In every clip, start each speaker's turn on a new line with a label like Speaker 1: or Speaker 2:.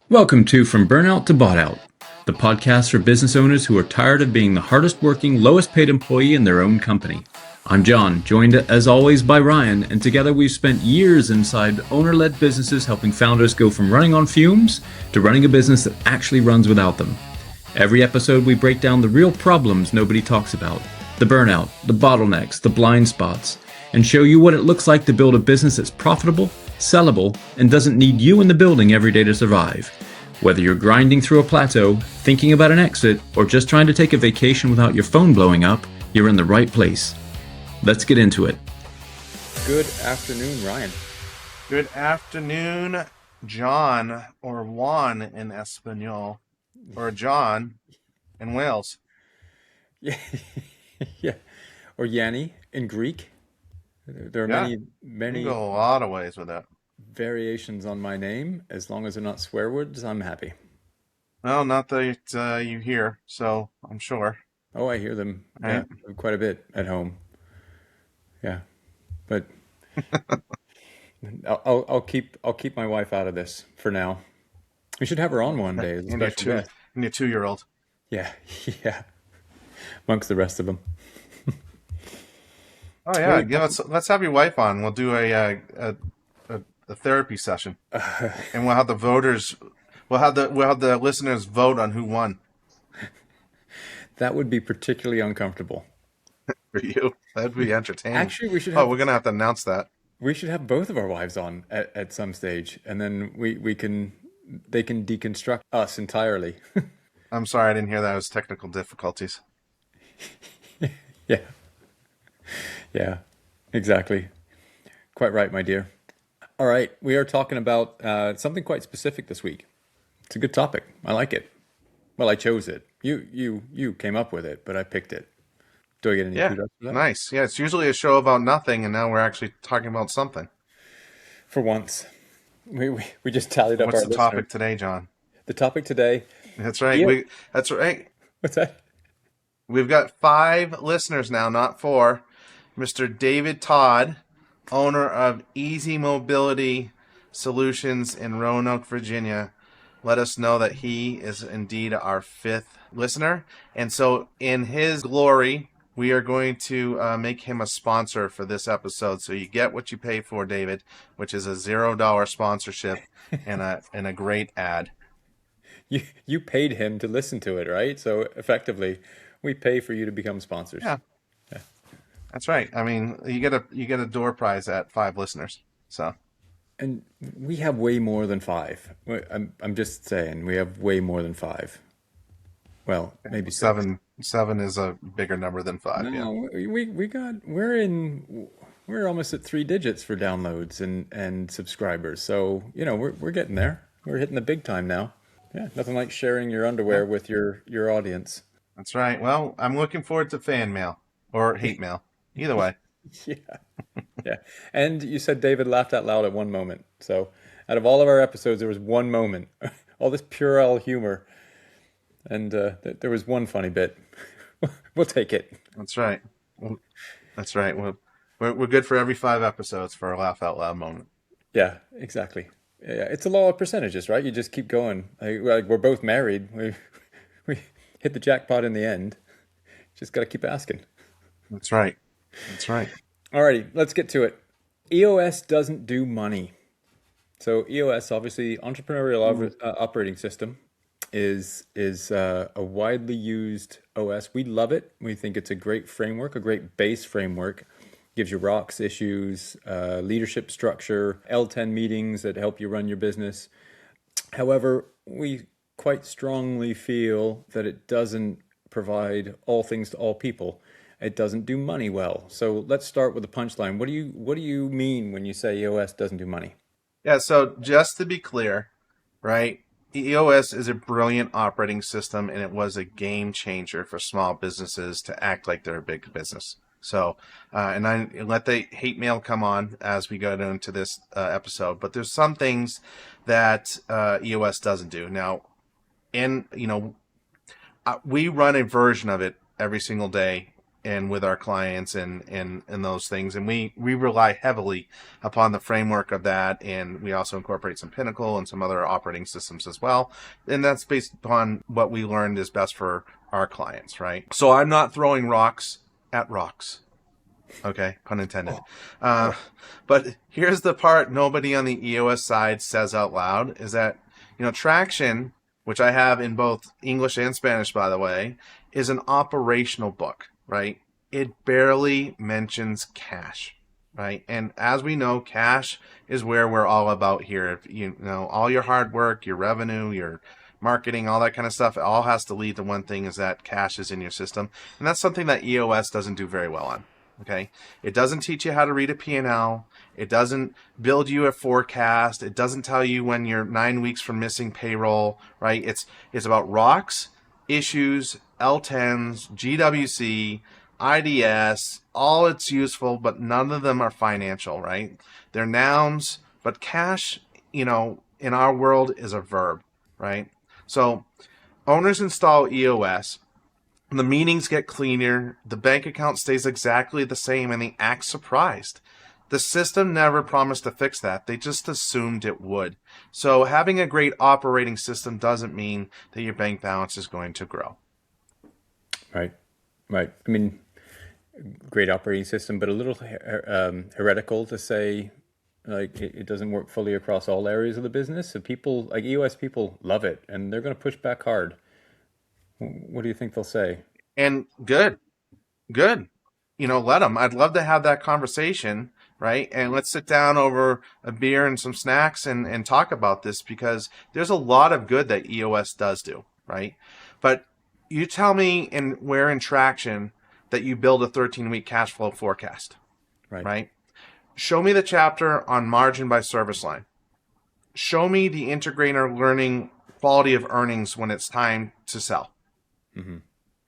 Speaker 1: Welcome to From Burnout to Bought Out, the podcast for business owners who are tired of being the hardest working, lowest paid employee in their own company. I'm Jon, joined as always by Ryan, and together we've spent years inside owner-led businesses helping founders go from running on fumes to running a business that actually runs without them. Every episode we break down the real problems nobody talks about, the burnout, the bottlenecks, the blind spots, and show you what it looks like to build a business that's profitable, sellable, and doesn't need you in the building every day to survive. Whether you're grinding through a plateau, thinking about an exit, or just trying to take a vacation without your phone blowing up, you're in the right place. Let's get into it.
Speaker 2: Good afternoon, Ryan.
Speaker 3: Good afternoon, John, or Juan in Espanol, or John in Wales.
Speaker 2: Yeah, yeah. Or Yanni in Greek. There are
Speaker 3: Yeah,
Speaker 2: many
Speaker 3: you go a lot of ways with that.
Speaker 2: variations on my name. As long as they're not swear words, I'm happy.
Speaker 3: Well, not that you hear, so I'm sure.
Speaker 2: Oh, I hear them, yeah,
Speaker 3: Right?
Speaker 2: quite a bit at home. Yeah, but I'll keep my wife out of this for now. We should have her on one day as a
Speaker 3: And your
Speaker 2: special
Speaker 3: two
Speaker 2: guest.
Speaker 3: and your 2-year-old.
Speaker 2: Yeah, yeah, amongst the rest of them.
Speaker 3: Oh
Speaker 2: What are
Speaker 3: yeah,
Speaker 2: we talking?
Speaker 3: let's have your wife on. We'll do a therapy session, and we'll have the listeners vote on who won
Speaker 2: That would be particularly uncomfortable.
Speaker 3: for you. That'd be entertaining.
Speaker 2: Actually, we should
Speaker 3: Oh,
Speaker 2: have
Speaker 3: we're gonna have to announce that.
Speaker 2: We should have both of our wives on at some stage, and then we can they can deconstruct us entirely.
Speaker 3: I'm sorry, I didn't hear that. It was technical difficulties.
Speaker 2: Yeah, yeah, exactly. Quite right, my dear. All right, we are talking about something quite specific this week. It's a good topic. I like it. Well, I chose it. You came up with it, but I picked it. Do I get any
Speaker 3: Yeah,
Speaker 2: kudos for that?
Speaker 3: nice. Yeah, it's usually a show about nothing, and now we're actually talking about something.
Speaker 2: For once, we just tallied up
Speaker 3: What's
Speaker 2: our
Speaker 3: the
Speaker 2: listeners.
Speaker 3: topic today, John?
Speaker 2: The topic today.
Speaker 3: That's right.
Speaker 2: Yeah.
Speaker 3: That's right.
Speaker 2: What's that?
Speaker 3: We've got 5 listeners now, not 4. Mr. David Todd, owner of Easy Mobility Solutions in Roanoke, Virginia, let us know that he is indeed our 5th listener. And so, in his glory, we are going to make him a sponsor for this episode. So you get what you pay for, David, which is a $0 sponsorship and a great ad.
Speaker 2: You paid him to listen to it, right? So effectively, we pay for you to become sponsors.
Speaker 3: Yeah,
Speaker 2: Yeah.
Speaker 3: that's right. I mean, you get a door prize at 5 listeners. So
Speaker 2: And we have way more than five. I'm just saying, we have way more than five. Well, maybe six.
Speaker 3: seven is a bigger number than 5. Yeah,
Speaker 2: No, we're almost at 3 digits for downloads and subscribers. So, we're getting there. We're hitting the big time now. Yeah, nothing like sharing your
Speaker 3: yeah,
Speaker 2: underwear with your audience.
Speaker 3: that's right. Well, I'm looking forward to fan mail or hate mail. Either way.
Speaker 2: Yeah. Yeah. And you said David laughed out loud at one moment. So, out of all of our episodes, there was one moment, all this puerile humor, and there was one funny bit. We'll take it.
Speaker 3: That's right. Well, that's right. We're good for every 5 episodes for a laugh out loud moment.
Speaker 2: Yeah, exactly. Yeah, it's a law of percentages, right? You just keep going. Like we're both married. We hit the jackpot in the end. Just got to keep asking.
Speaker 3: That's right. That's right.
Speaker 2: Alrighty, let's get to it. EOS doesn't do money. So EOS, obviously, entrepreneurial operating system, is a widely used OS. We love it. We think it's a great framework, a great base framework. Gives you rocks, issues, leadership structure, L10 meetings that help you run your business. However, we quite strongly feel that it doesn't provide all things to all people. It doesn't do money well. So let's start with the punchline. What do you mean when you say EOS doesn't do money?
Speaker 3: Yeah, so just to be clear, right? EOS is a brilliant operating system, and it was a game changer for small businesses to act like they're a big business. So, and I let the hate mail come on as we go into this episode, but there's some things that EOS doesn't do. Now, we run a version of it every single day and with our clients and those things. And we rely heavily upon the framework of that. And we also incorporate some Pinnacle and some other operating systems as well. And that's based upon what we learned is best for our clients, right? So I'm not throwing rocks at rocks. Okay, pun intended. But here's the part nobody on the EOS side says out loud is that, Traction, which I have in both English and Spanish, by the way, is an operational book, right? It barely mentions cash, right? And as we know, cash is where we're all about here. If all your hard work, your revenue, your marketing, all that kind of stuff, it all has to lead to one thing, is that cash is in your system. And that's something that EOS doesn't do very well on. Okay. It doesn't teach you how to read a P&L. It doesn't build you a forecast. It doesn't tell you when you're 9 weeks from missing payroll, right? It's about rocks, issues, L10s, GWC, IDS, all it's useful, but none of them are financial, right? They're nouns, but cash, in our world is a verb, right? So owners install EOS. The meetings get cleaner, the bank account stays exactly the same, and they act surprised. The system never promised to fix that. They just assumed it would. So having a great operating system doesn't mean that your bank balance is going to grow.
Speaker 2: Right. I mean, great operating system, but a little heretical to say like it doesn't work fully across all areas of the business. So people, like EOS people, love it, and they're going to push back hard. What do you think they'll say?
Speaker 3: And good. Let them. I'd love to have that conversation, right? And let's sit down over a beer and some snacks and talk about this, because there's a lot of good that EOS does do, right? But you tell me where in Traction that you build a 13-week cash flow forecast, right? Show me the chapter on margin by service line. Show me the integrator learning quality of earnings when it's time to sell. Mm-hmm.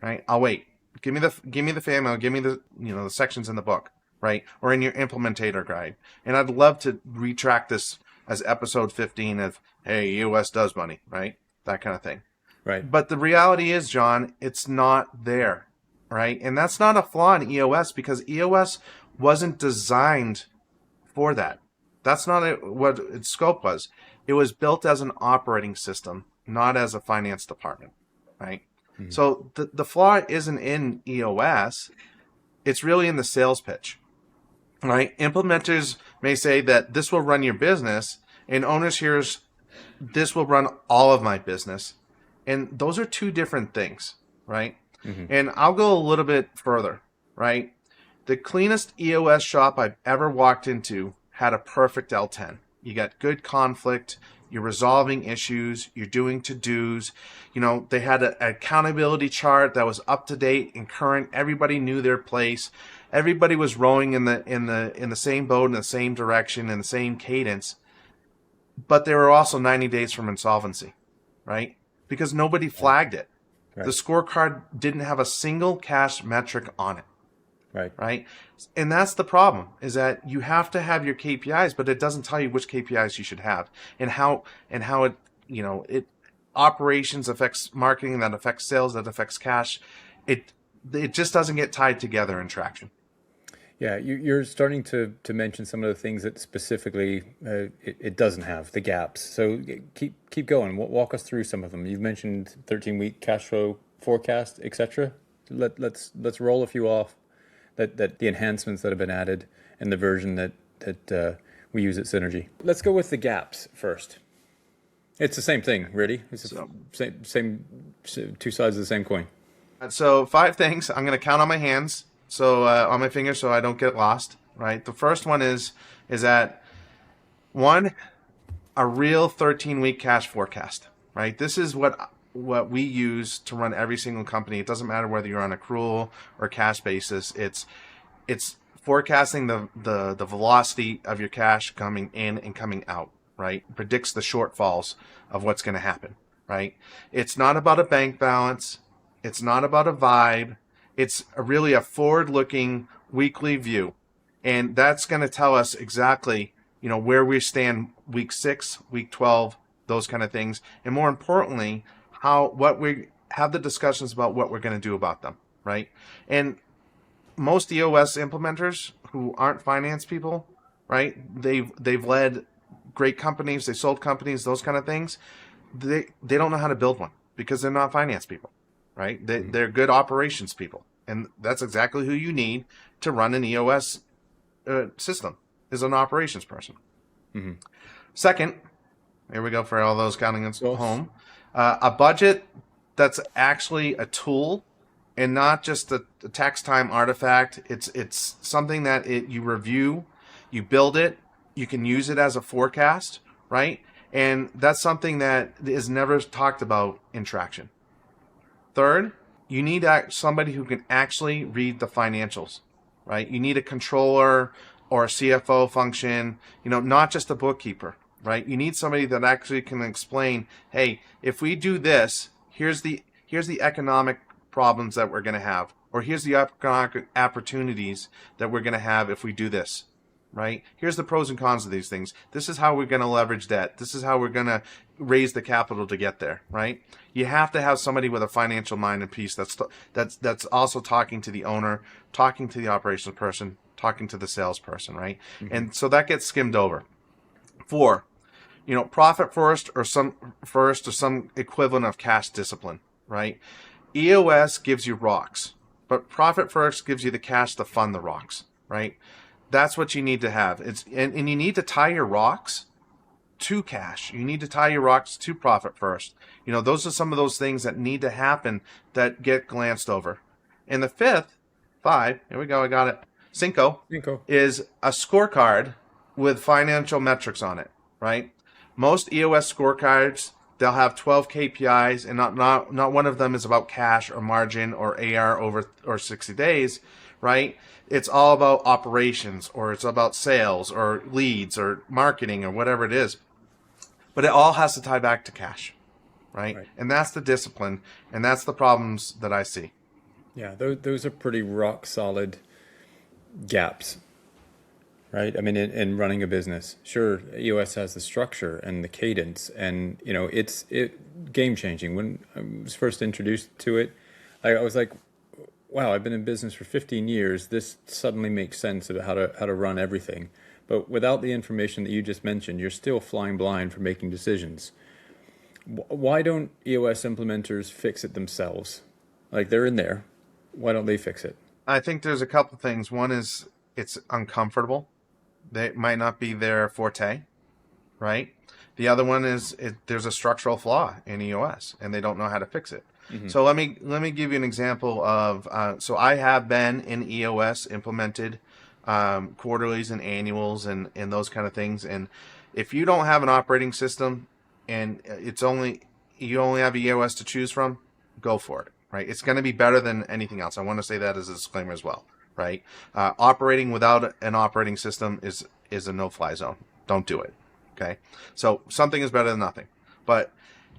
Speaker 3: Right? I'll wait. Give me the FAMO. Give me the the sections in the book, right, or in your implementator guide. And I'd love to retract this as episode 15 of hey, EOS does money, right? That kind of thing.
Speaker 2: Right.
Speaker 3: But the reality is, John, it's not there, right? And that's not a flaw in EOS, because EOS wasn't designed for that. That's not what its scope was. It was built as an operating system, not as a finance department, right? Mm-hmm. So the flaw isn't in EOS. It's really in the sales pitch, right? Implementers may say that this will run your business, and owners hears this will run all of my business. And those are two different things, right? Mm-hmm. And I'll go a little bit further, right? The cleanest EOS shop I've ever walked into had a perfect L10. You got good conflict. You're resolving issues. You're doing to-dos. They had an accountability chart that was up to date and current. Everybody knew their place. Everybody was rowing in the same boat, in the same direction, in the same cadence. But they were also 90 days from insolvency, right? Because nobody flagged it. Right. The scorecard didn't have a single cash metric on it. Right. And that's the problem, is that you have to have your KPIs, but it doesn't tell you which KPIs you should have and how it, it operations affects marketing, that affects sales, that affects cash. It just doesn't get tied together in Traction.
Speaker 2: Yeah, you're starting to mention some of the things that specifically it doesn't have, the gaps. So keep going. Walk us through some of them. You've mentioned 13-week cash flow forecast, etc. Let's roll a few off. That the enhancements that have been added and the version that we use at Synergy. Let's go with the gaps first. It's the same thing, really. It's the same two sides of the same coin.
Speaker 3: So 5 things. I'm going to count on my hands, on my fingers, so I don't get lost. Right. The first one is that 1, a real 13-week cash forecast. Right. This is what we use to run every single company. It doesn't matter whether you're on accrual or cash basis. It's forecasting the velocity of your cash coming in and coming out, right? Predicts the shortfalls of what's going to happen, right? It's not about a bank balance. It's not about a vibe. It's really a forward-looking weekly view. And that's going to tell us exactly, where we stand week 6, week 12, those kind of things. And more importantly, what we have the discussions about what we're going to do about them, right? And most EOS implementers who aren't finance people, right? They've led great companies, they sold companies, those kind of things. They don't know how to build one because they're not finance people, right? They're good operations people, and that's exactly who you need to run an EOS system, is an operations person.
Speaker 2: Mm-hmm.
Speaker 3: Second, here we go for all those counting at
Speaker 2: Yes.
Speaker 3: home, a budget that's actually a tool and not just a tax time artifact. It's something that you review, you build it, you can use it as a forecast, right? And that's something that is never talked about in traction. Third, you need somebody who can actually read the financials, right? You need a controller or a CFO function, not just a bookkeeper, right? You need somebody that actually can explain, hey, if we do this, here's the economic problems that we're going to have, or here's the economic opportunities that we're going to have if we do this, right? Here's the pros and cons of these things. This is how we're going to leverage debt. This is how we're going to raise the capital to get there, right? You have to have somebody with a financial mind and piece that's also talking to the owner, talking to the operations person, talking to the salesperson, right? Mm-hmm. And so that gets skimmed over. 4, profit first or some equivalent of cash discipline, right? EOS gives you rocks, but profit first gives you the cash to fund the rocks, right? That's what you need to have. And you need to tie your rocks to cash. You need to tie your rocks to profit first. Those are some of those things that need to happen that get glanced over. And the 5, here we go, I got it. Cinco is a scorecard with financial metrics on it, right? Most EOS scorecards, they'll have 12 KPIs, and not one of them is about cash or margin or AR or 60 days, right? It's all about operations, or it's about sales or leads or marketing or whatever it is. But it all has to tie back to cash, right? And that's the discipline, and that's the problems that I see.
Speaker 2: Yeah, those are pretty rock solid gaps, right? I mean, in running a business, sure, EOS has the structure and the cadence, and it's game changing. When I was first introduced to it, I was like, wow, I've been in business for 15 years. This suddenly makes sense of how to run everything. But without the information that you just mentioned, you're still flying blind for making decisions. Why don't EOS implementers fix it themselves? Like, they're in there. Why don't they fix it?
Speaker 3: I think there's a couple things. One is it's uncomfortable. They might not be their forte, right? The other one is there's a structural flaw in EOS, and they don't know how to fix it. Mm-hmm. So let me give you an example of. So I have been in EOS implemented quarterlies and annuals and those kind of things. And if you don't have an operating system and you only have EOS to choose from, go for it. Right? It's going to be better than anything else. I want to say that as a disclaimer as well. Right? Operating without an operating system is a no-fly zone. Don't do it. Okay? So something is better than nothing. But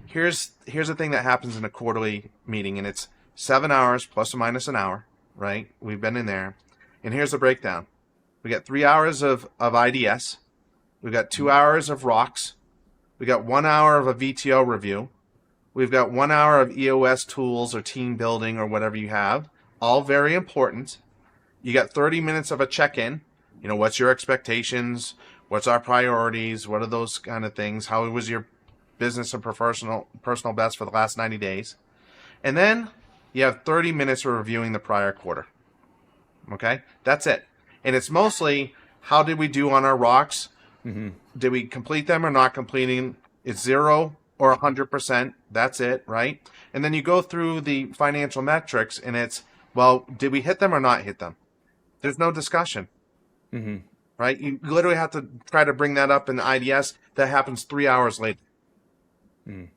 Speaker 3: here's the thing that happens in a quarterly meeting, and it's 7 hours plus or minus an hour. Right? We've been in there, and here's the breakdown. We got 3 hours of IDS. We've got 2 hours of rocks. We got 1 hour of a VTO review. We've got 1 hour of EOS tools or team building or whatever you have. All very important. You got 30 minutes of a check-in. What's your expectations? What's our priorities? What are those kind of things? How was your business and personal best for the last 90 days? And then you have 30 minutes for reviewing the prior quarter. Okay? That's it. And it's mostly, how did we do on our rocks? Mm-hmm. Did we complete them or not completing? It's 0 or 100%. That's it, right? And then you go through the financial metrics, and it's, well, did we hit them or not hit them? There's no discussion, mm-hmm. Right? You literally have to try to bring that up in the IDS. That happens 3 hours later. Mm.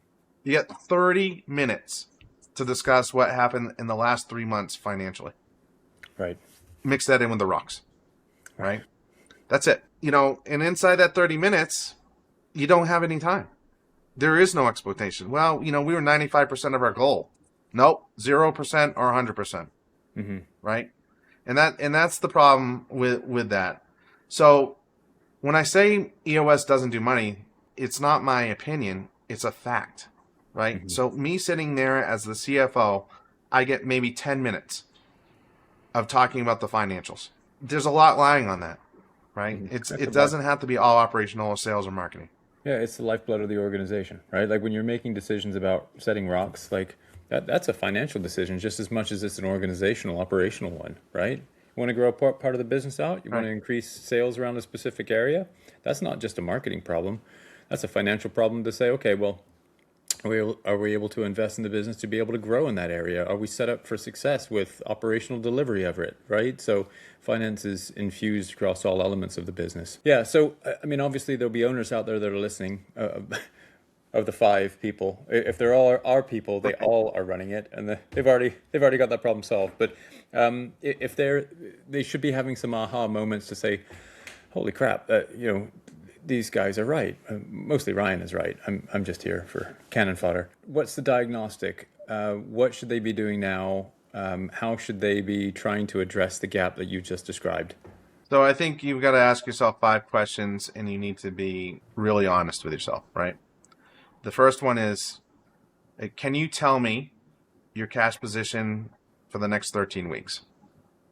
Speaker 3: You get 30 minutes to discuss what happened in the last 3 months financially.
Speaker 2: Right. Mix
Speaker 3: that in with the rocks, right? That's it. And inside that 30 minutes, you don't have any time. There is no expectation. Well, we were 95% of our goal. Nope, 0% or 100%. Mm-hmm. Right? And that's the problem with that. So when I say EOS doesn't do money, it's not my opinion. It's a fact, right? Mm-hmm. So me sitting there as the CFO, I get maybe 10 minutes. of talking about the financials. There's a lot lying on that, right? It doesn't have to be all operational or sales or marketing.
Speaker 2: Yeah, it's the lifeblood of the organization, right? Like when you're making decisions about setting rocks, like that's a financial decision just as much as it's an organizational, operational one, right? You want to grow a part of the business out, you want to increase sales around a specific area. That's not just a marketing problem. That's a financial problem to say, okay, well, are we able to invest in the business to be able to grow in that area? Are we set up for success with operational delivery of it, right? So finance is infused across all elements of the business. Yeah, so, I mean, obviously there'll be owners out there that are listening of the 5 people. If they're all our people, they all are running it, and they've already got that problem solved. But if they should be having some aha moments to say, holy crap, these guys are right. Mostly Ryan is right. I'm just here for cannon fodder. What's the diagnostic? What should they be doing now? How should they be trying to address the gap that you just described?
Speaker 3: So I think you've got to ask yourself 5 questions, and you need to be really honest with yourself, right? The first one is, can you tell me your cash position for the next 13 weeks?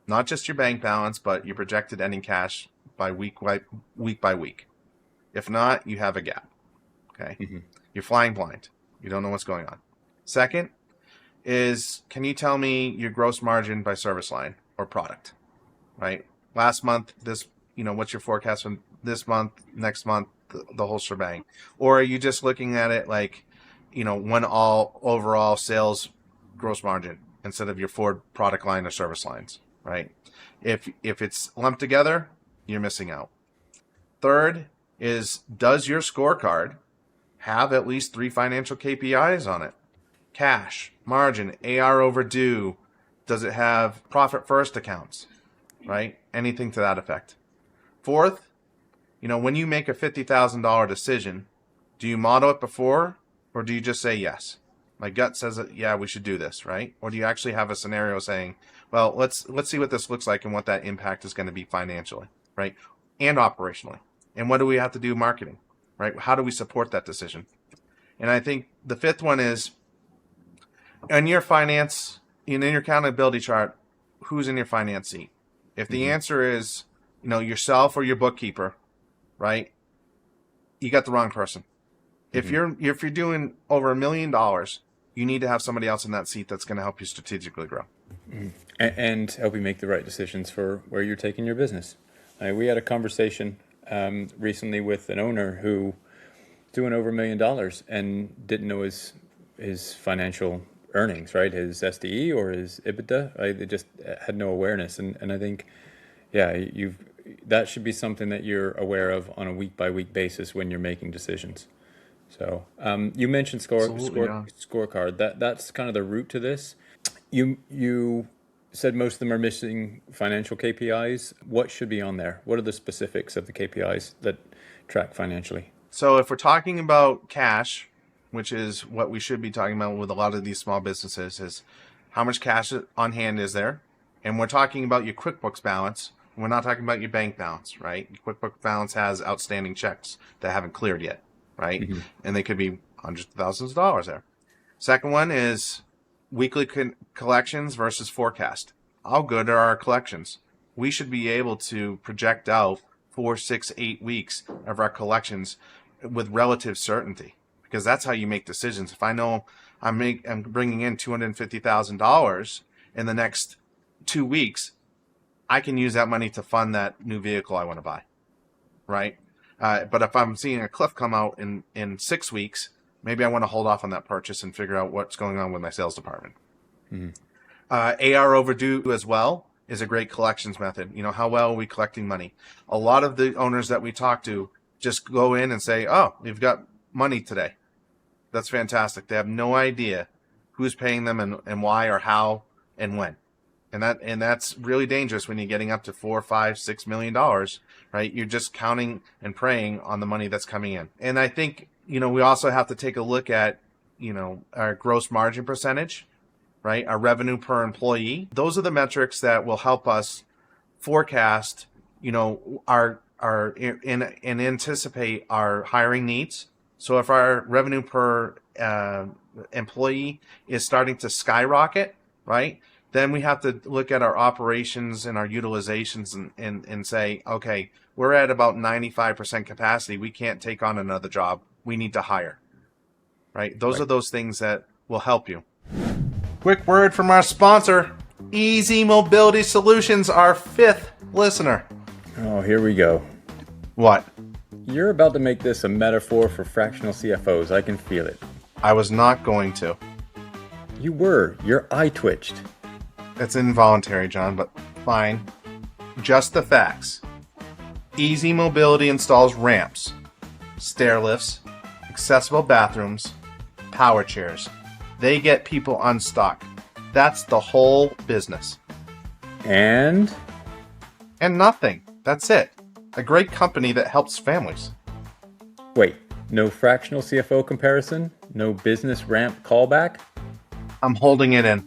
Speaker 3: Not just your bank balance, but your projected ending cash by week by week. If not, you have a gap. Okay. Mm-hmm. You're flying blind. You don't know what's going on. Second is, can you tell me your gross margin by service line or product? Right. Last month, what's your forecast from this month, next month, the whole shebang? Or are you just looking at it like, one all overall sales gross margin instead of your 4 product line or service lines, right? If it's lumped together, you're missing out. Third is, does your scorecard have at least 3 financial KPIs on it? Cash, margin, AR overdue. Does it have profit first accounts, right? Anything to that effect. Fourth, when you make a $50,000 decision, do you model it before, or do you just say yes? My gut says that, yeah, we should do this, right? Or do you actually have a scenario saying, well, let's see what this looks like and what that impact is going to be financially, right? And operationally. And what do we have to do marketing, right? How do we support that decision? And I think the 5th one is, in your finance, in your accountability chart, who's in your finance seat? If the answer is, yourself or your bookkeeper, right? You got the wrong person. If you're doing over $1 million, you need to have somebody else in that seat that's going to help you strategically grow.
Speaker 2: And help you make the right decisions for where you're taking your business. We had a conversation recently with an owner who doing over $1 million and didn't know his financial earnings, right? His SDE or his EBITDA, right? They just had no awareness. And I think, that should be something that you're aware of on a week by week basis when you're making decisions. So you mentioned scorecard. That's kind of the root to this. You said most of them are missing financial KPIs. What should be on there? What are the specifics of the KPIs that track financially?
Speaker 3: So if we're talking about cash, which is what we should be talking about with a lot of these small businesses, is how much cash on hand is there? And we're talking about your QuickBooks balance. We're not talking about your bank balance, right? Your QuickBooks balance has outstanding checks that haven't cleared yet, right? Mm-hmm. And they could be hundreds of thousands of dollars there. Second one is weekly collections versus forecast. How good are our collections? We should be able to project out 4, 6, 8 weeks of our collections with relative certainty, because that's how you make decisions. If I know I'm bringing in $250,000 in the next 2 weeks, I can use that money to fund that new vehicle I want to buy, right? But if I'm seeing a cliff come out in 6 weeks, maybe I want to hold off on that purchase and figure out what's going on with my sales department. Mm-hmm. AR overdue as well is a great collections method. How well are we collecting money? A lot of the owners that we talk to just go in and say, oh, we've got money today. That's fantastic. They have no idea who's paying them and why or how and when. And that's really dangerous when you're getting up to $4, $5, $6 million, right? You're just counting and praying on the money that's coming in. And I think, we also have to take a look at, our gross margin percentage, right? Our revenue per employee. Those are the metrics that will help us forecast, our and anticipate our hiring needs. So if our revenue per employee is starting to skyrocket, right? then we have to look at our operations and our utilizations and say, okay, we're at about 95% capacity. We can't take on another job. We need to hire, right? Those are those things that will help you. Quick word from our sponsor, Easy Mobility Solutions, our 5th listener.
Speaker 2: Oh, here we go.
Speaker 3: What?
Speaker 2: You're about to make this a metaphor for fractional CFOs. I can feel it.
Speaker 3: I was not going to.
Speaker 2: You were. Your eye twitched.
Speaker 3: It's involuntary, John, but fine. Just the facts. Easy Mobility installs ramps, stair lifts, accessible bathrooms, power chairs. They get people unstuck. That's the whole business.
Speaker 2: And
Speaker 3: nothing. That's it. A great company that helps families.
Speaker 2: wait, no fractional CFO comparison? No business ramp callback?
Speaker 3: I'm holding it in.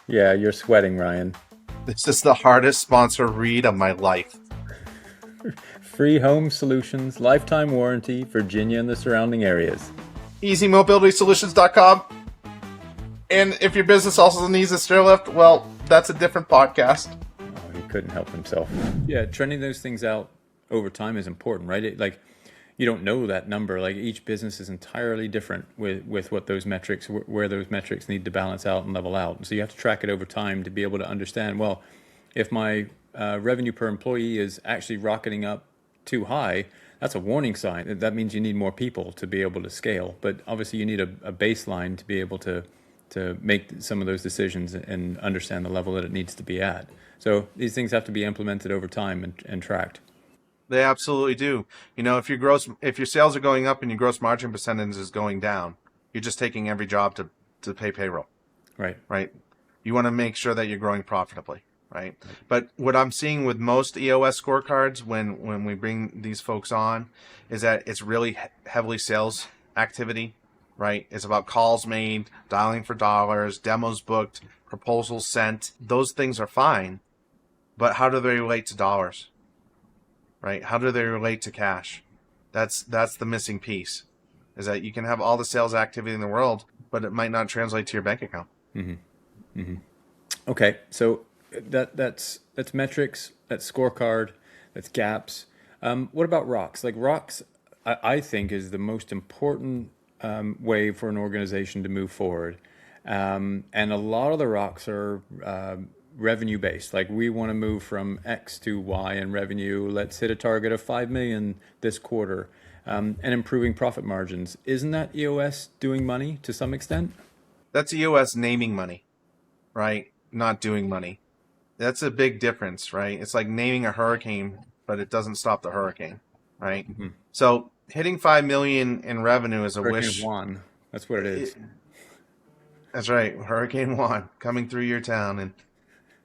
Speaker 2: You're sweating, Ryan.
Speaker 3: This is the hardest sponsor read of my life.
Speaker 2: Free home solutions, lifetime warranty, Virginia and the surrounding areas.
Speaker 3: EasyMobilitySolutions.com. And if your business also needs a stair lift, well, that's a different podcast.
Speaker 2: Oh, he couldn't help himself. Yeah, trending those things out over time is important, right? You don't know that number. Like each business is entirely different with what those metrics, where those metrics need to balance out and level out. And so you have to track it over time to be able to understand, well, if my revenue per employee is actually rocketing up too high, that's a warning sign. That means you need more people to be able to scale. But obviously you need a baseline to be able to make some of those decisions and understand the level that it needs to be at. So these things have to be implemented over time and tracked.
Speaker 3: They absolutely do. You know, if your sales are going up and your gross margin percentage is going down, you're just taking every job to pay payroll. Right. You want to make sure that you're growing profitably. Right. But what I'm seeing with most EOS scorecards when we bring these folks on is that it's really heavily sales activity. Right. It's about calls made, dialing for dollars, demos booked, proposals sent. Those things are fine. But how do they relate to dollars? Right? How do they relate to cash? That's the missing piece, is that you can have all the sales activity in the world, but it might not translate to your bank account.
Speaker 2: Mm-hmm. Mm-hmm. Okay, so that's metrics, that's scorecard, that's gaps. What about rocks? Like rocks, I think is the most important way for an organization to move forward, and a lot of the rocks are revenue based. Like we want to move from X to Y in revenue. Let's hit a target of 5 million this quarter, and improving profit margins. Isn't that EOS doing money to some extent?
Speaker 3: That's EOS naming money, right? Not doing money. That's a big difference, right? It's like naming a hurricane, but it doesn't stop the hurricane, right? Mm-hmm. So hitting 5 million in revenue is a
Speaker 2: Hurricane
Speaker 3: wish.
Speaker 2: Juan. That's what it is.
Speaker 3: That's right. Hurricane Juan coming through your town in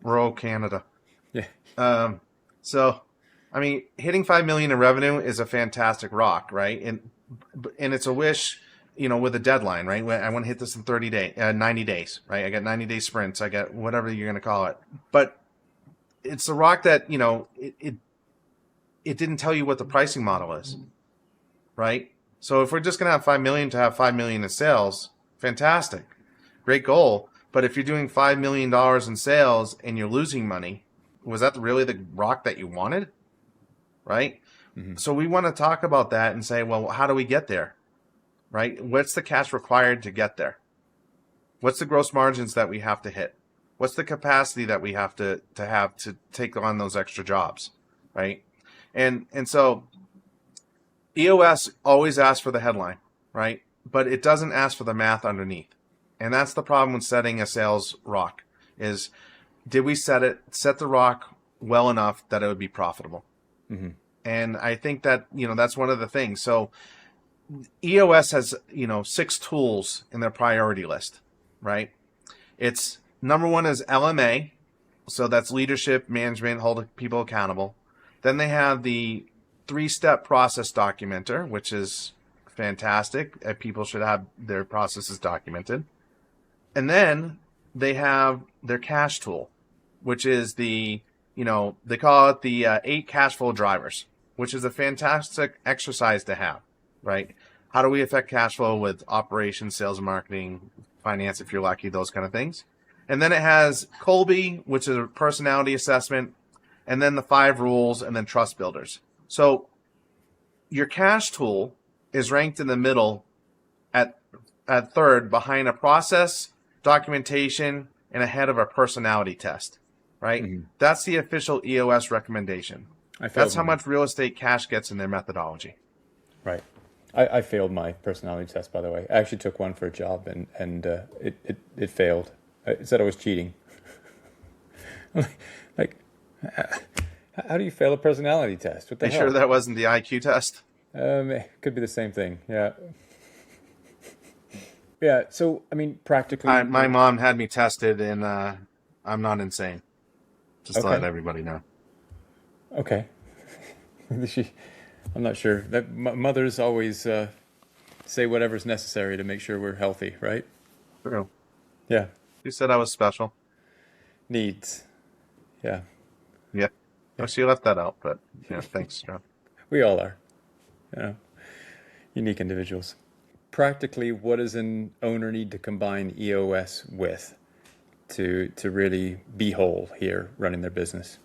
Speaker 3: rural Canada.
Speaker 2: Yeah.
Speaker 3: So, I mean, hitting 5 million in revenue is a fantastic rock, right? And it's a wish, you know, with a deadline, right? I want to hit this in 90 days, right? I got 90-day sprints. I got whatever you're going to call it. But it's a rock that, you know, it didn't tell you what the pricing model is, right? So if we're just going to have 5 million to have 5 million in sales, fantastic. Great goal. But if you're doing $5 million in sales and you're losing money, was that really the rock that you wanted? Right? Mm-hmm. So we want to talk about that and say, well, how do we get there? Right? What's the cash required to get there? What's the gross margins that we have to hit? What's the capacity that we have to take on those extra jobs? Right? And so EOS always asks for the headline, right? But it doesn't ask for the math underneath. And that's the problem with setting a sales rock is, did we set the rock well enough that it would be profitable? Mm-hmm. And I think that, you know, that's one of the things. So EOS has, you know, 6 tools in their priority list, right? It's number 1 is LMA. So that's leadership, management, holding people accountable. Then they have the 3-step process documenter, which is fantastic. People should have their processes documented. And then they have their cash tool, which is the, you know, they call it the 8 cash flow drivers, which is a fantastic exercise to have, right? How do we affect cash flow with operations, sales and marketing, finance, if you're lucky, those kind of things? And then it has Colby, which is a personality assessment, and then the 5 rules, and then trust builders. So your cash tool is ranked in the middle at third behind a process, documentation, and ahead of a personality test, right?
Speaker 2: Mm-hmm.
Speaker 3: That's the official EOS recommendation. That's how much real estate cash gets in their methodology.
Speaker 2: Right. I failed my personality test, by the way. I actually took one for a job, and it failed. It said I was cheating. Like, how do you fail a personality test? What the
Speaker 3: Are you
Speaker 2: hell?
Speaker 3: sure that wasn't the IQ test?
Speaker 2: It could be the same thing. Yeah. Yeah. So, I mean, practically,
Speaker 3: My mom had me tested, and I'm not insane. Just to let everybody know.
Speaker 2: Okay. I'm not sure. That mothers always say whatever's necessary to make sure we're healthy, right?
Speaker 3: True.
Speaker 2: Yeah.
Speaker 3: She said I was special.
Speaker 2: Needs. Yeah.
Speaker 3: Yeah. Oh, she left that out, but yeah, thanks, John.
Speaker 2: We all are. You know, unique individuals. Practically, what does an owner need to combine EOS with to really be whole here running their business?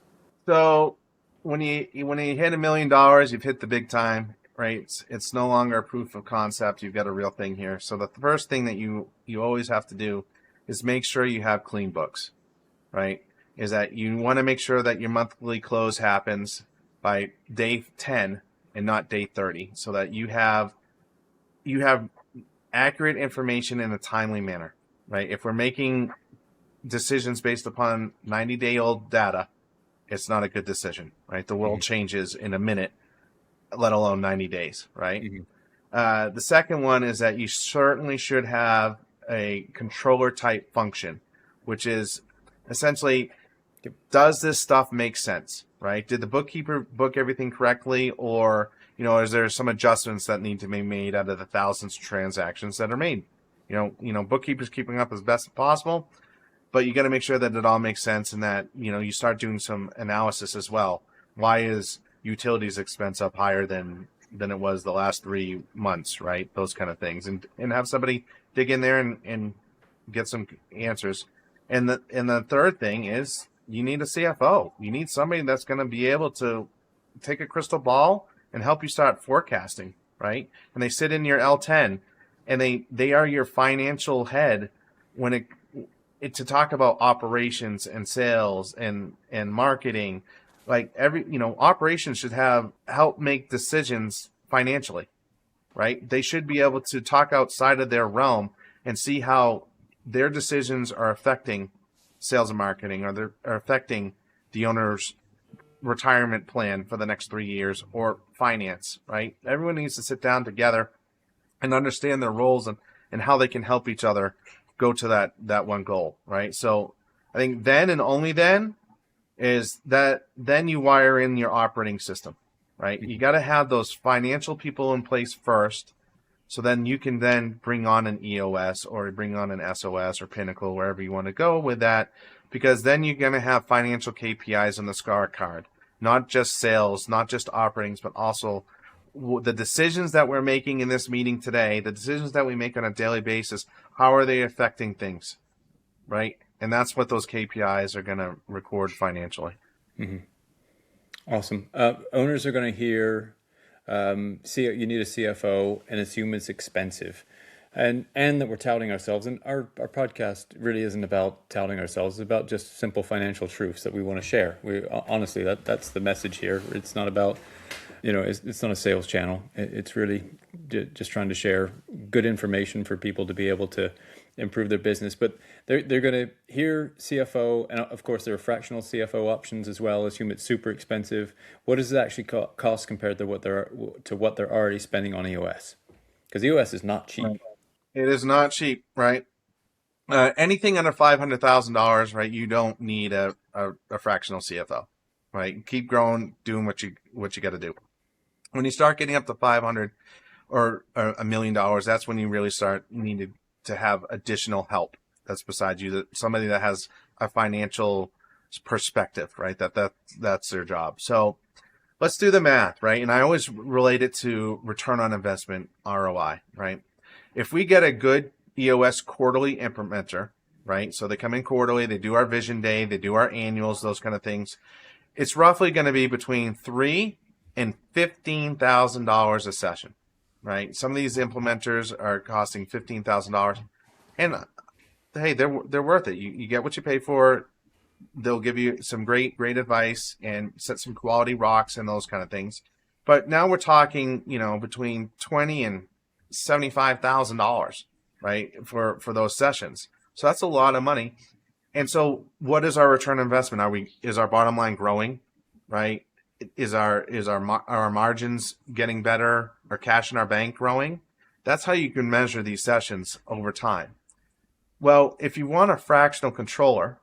Speaker 3: So when you hit $1 million, you've hit the big time, right? It's no longer a proof of concept. You've got a real thing here. So the first thing that you always have to do is make sure you have clean books, right? Is that you want to make sure that your monthly close happens by day 10 and not day 30, so that you have accurate information in a timely manner, right? If we're making decisions based upon 90-day-old data, it's not a good decision, right? The world changes in a minute, let alone 90 days, right? The second one is that you certainly should have a controller type function, which is essentially, does this stuff make sense, right? Did the bookkeeper book everything correctly, or is there some adjustments that need to be made out of the thousands of transactions that are made? Bookkeeper's keeping up as best as possible, but you got to make sure that it all makes sense, and that you start doing some analysis as well. Why is utilities expense up higher than it was the last 3 months, right? Those kind of things, and have somebody dig in there and get some answers. And the third thing is you need a CFO. You need somebody that's going to be able to take a crystal ball and help you start forecasting, right? And they sit in your L10, and they are your financial head when it to talk about operations and sales and marketing. Like operations should help make decisions financially, right? They should be able to talk outside of their realm and see how their decisions are affecting sales and marketing, or they're affecting the owner's retirement plan for the next 3 years, or finance, right? Everyone needs to sit down together and understand their roles and how they can help each other go to that one goal, right? So I think then and only then is that then you wire in your operating system, right? You got to have those financial people in place first, so then you can then bring on an EOS or bring on an SOS or Pinnacle, wherever you want to go with that, because then you're going to have financial KPIs on the scorecard, not just sales, not just operating, but also the decisions that we're making in this meeting today, the decisions that we make on a daily basis, how are they affecting things, right? And that's what those KPIs are going to record financially.
Speaker 2: Awesome. Owners are going to hear, you need a CFO and assume it's expensive, and that we're touting ourselves. And our podcast really isn't about touting ourselves. It's about just simple financial truths that we want to share. Honestly, that's the message here. It's not about, it's not a sales channel. It's really just trying to share good information for people to be able to improve their business. But they're going to hear CFO, and of course there are fractional CFO options as well. Assume it's super expensive. What does it actually cost compared to what they're already spending on EOS? Because EOS is not cheap.
Speaker 3: Right. It is not cheap, right? Anything under $500,000, right? You don't need a fractional CFO, right? Keep growing, doing what you got to do. When you start getting up to 500 or $1 million, that's when you really start needing to have additional help that's beside you, that somebody that has a financial perspective, right? That's their job. So let's do the math, right? And I always relate it to return on investment, ROI, right? If we get a good EOS quarterly implementer, right? So they come in quarterly, they do our vision day, they do our annuals, those kind of things. It's roughly going to be between $3,000 and $15,000 a session, right? Some of these implementers are costing $15,000, and hey, they're worth it. You get what you pay for. They'll give you some great advice and set some quality rocks and those kind of things. But now we're talking, between $20,000 and $75,000, right, for those sessions. So that's a lot of money. And so what is our return on investment? Is our bottom line growing, right? Is our margins getting better? Our cash in our bank growing? That's how you can measure these sessions over time. Well, if you want a fractional controller,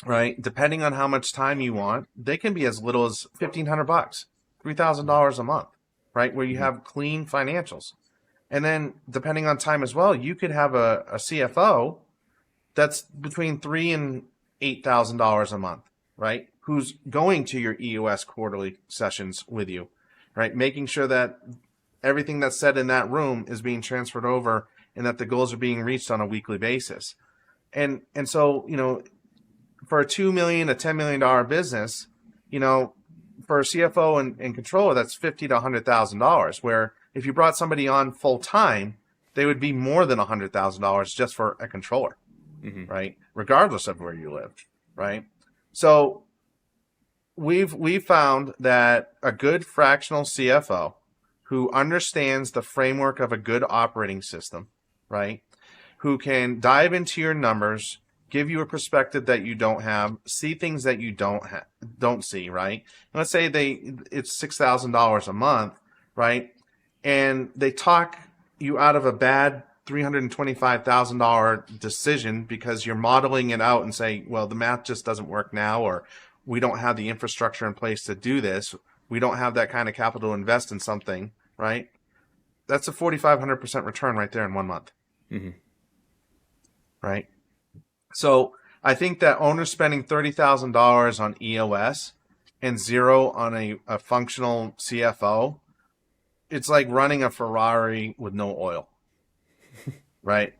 Speaker 3: right, depending on how much time you want, they can be as little as $1,500, $3,000 a month, right, where you have clean financials. And then depending on time as well, you could have a CFO that's between $3,000 and $8,000 a month, right, who's going to your EOS quarterly sessions with you, right, making sure that everything that's said in that room is being transferred over and that the goals are being reached on a weekly basis. And so, for a $2 million, a $10 million business, for a CFO and controller, that's $50,000 to $100,000. Where if you brought somebody on full time, they would be more than $100,000 just for a controller, right? Regardless of where you live, right? So we've found that a good fractional CFO who understands the framework of a good operating system, right, who can dive into your numbers, give you a perspective that you don't have, see things that you don't see, right? And let's say it's $6,000 a month, right? And they talk you out of a bad $325,000 decision because you're modeling it out and say, well, the math just doesn't work now, or we don't have the infrastructure in place to do this. We don't have that kind of capital to invest in something, right? That's a 4,500% return right there in 1 month. Right? So I think that owners spending $30,000 on EOS and zero on a functional CFO, it's like running a Ferrari with no oil, right?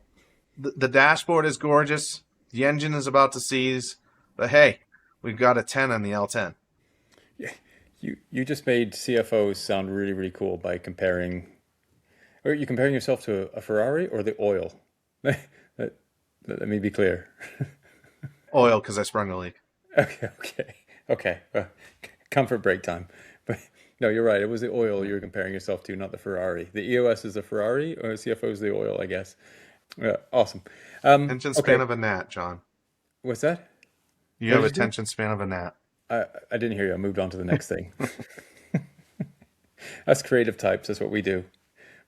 Speaker 3: The dashboard is gorgeous. The engine is about to seize, but hey, we've got a 10 on the L10.
Speaker 2: Yeah, you just made CFOs sound really, really cool by comparing. Are you comparing yourself to a Ferrari or the oil? Let me be clear.
Speaker 3: Oil, because I sprung a leak.
Speaker 2: Okay. Comfort break time. But no, you're right. It was the oil you're comparing yourself to, not the Ferrari. The EOS is the Ferrari, or CFO is the oil, I guess. Awesome.
Speaker 3: Attention span of a gnat, John.
Speaker 2: What's that?
Speaker 3: You have attention span of a gnat.
Speaker 2: I didn't hear you. I moved on to the next thing. That's creative types. That's what we do.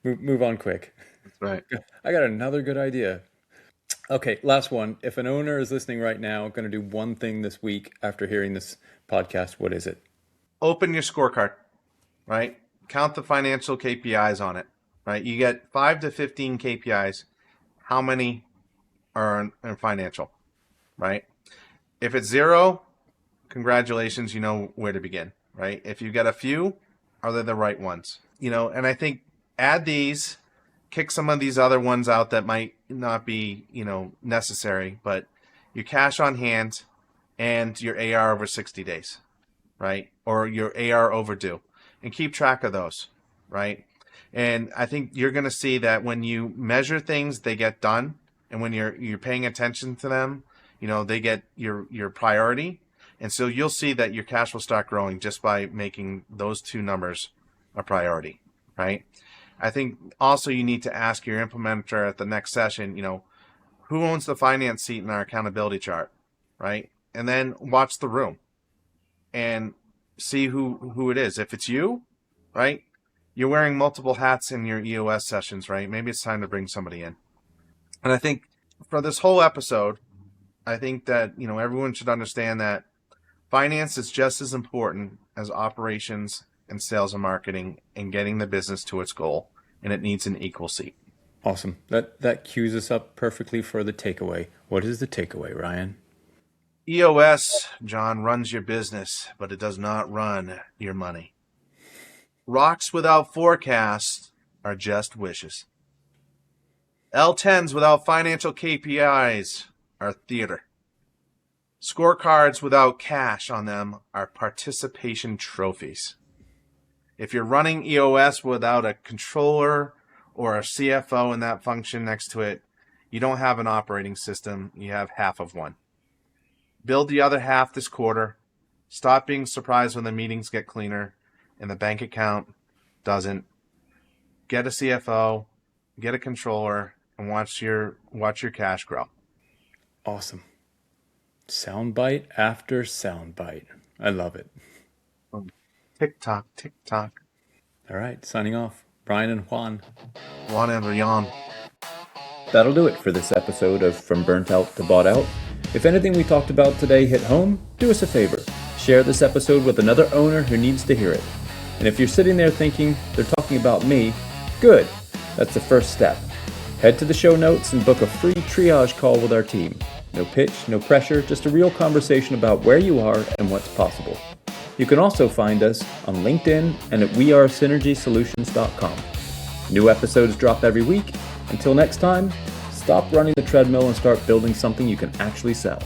Speaker 2: Move on quick.
Speaker 3: That's right.
Speaker 2: I got another good idea. Okay, last one. If an owner is listening right now, going to do one thing this week after hearing this podcast, what is it?
Speaker 3: Open your scorecard, right? Count the financial KPIs on it, right? You get 5 to 15 KPIs. How many are in financial, right? If it's 0, congratulations, you know where to begin, right? If you get a few, are they the right ones? And I think add these, kick some of these other ones out that might not be, necessary, but your cash on hand and your AR over 60 days, right? Or your AR overdue, and keep track of those, right? And I think you're going to see that when you measure things, they get done. And when you're paying attention to them, they get your priority. And so you'll see that your cash will start growing just by making those two numbers a priority, right? I think also you need to ask your implementer at the next session, who owns the finance seat in our accountability chart, right? And then watch the room and see who it is. If it's you, right, you're wearing multiple hats in your EOS sessions, right? Maybe it's time to bring somebody in. And I think for this whole episode, I think that, everyone should understand that finance is just as important as operations and sales and marketing and getting the business to its goal, and it needs an equal seat.
Speaker 2: Awesome. That cues us up perfectly for the takeaway. What is the takeaway, Ryan?
Speaker 3: EOS, John, runs your business, but it does not run your money. Rocks without forecasts are just wishes. L10s without financial KPIs are theater. Scorecards without cash on them are participation trophies. If you're running EOS without a controller or a CFO in that function next to it, you don't have an operating system, you have half of one. Build the other half this quarter. Stop being surprised when the meetings get cleaner and the bank account doesn't. Get a CFO, get a controller, and watch your cash grow.
Speaker 2: Awesome. Soundbite after soundbite. I love it.
Speaker 3: Tick tock, tick tock.
Speaker 2: All right, signing off. Ryan and Juan.
Speaker 3: Jon and Ryan.
Speaker 1: That'll do it for this episode of From Burnout to Bought Out. If anything we talked about today hit home, do us a favor. Share this episode with another owner who needs to hear it. And if you're sitting there thinking they're talking about me, good. That's the first step. Head to the show notes and book a free triage call with our team. No pitch, no pressure, just a real conversation about where you are and what's possible. You can also find us on LinkedIn and at wearesynergysolutions.com. New episodes drop every week. Until next time, stop running the treadmill and start building something you can actually sell.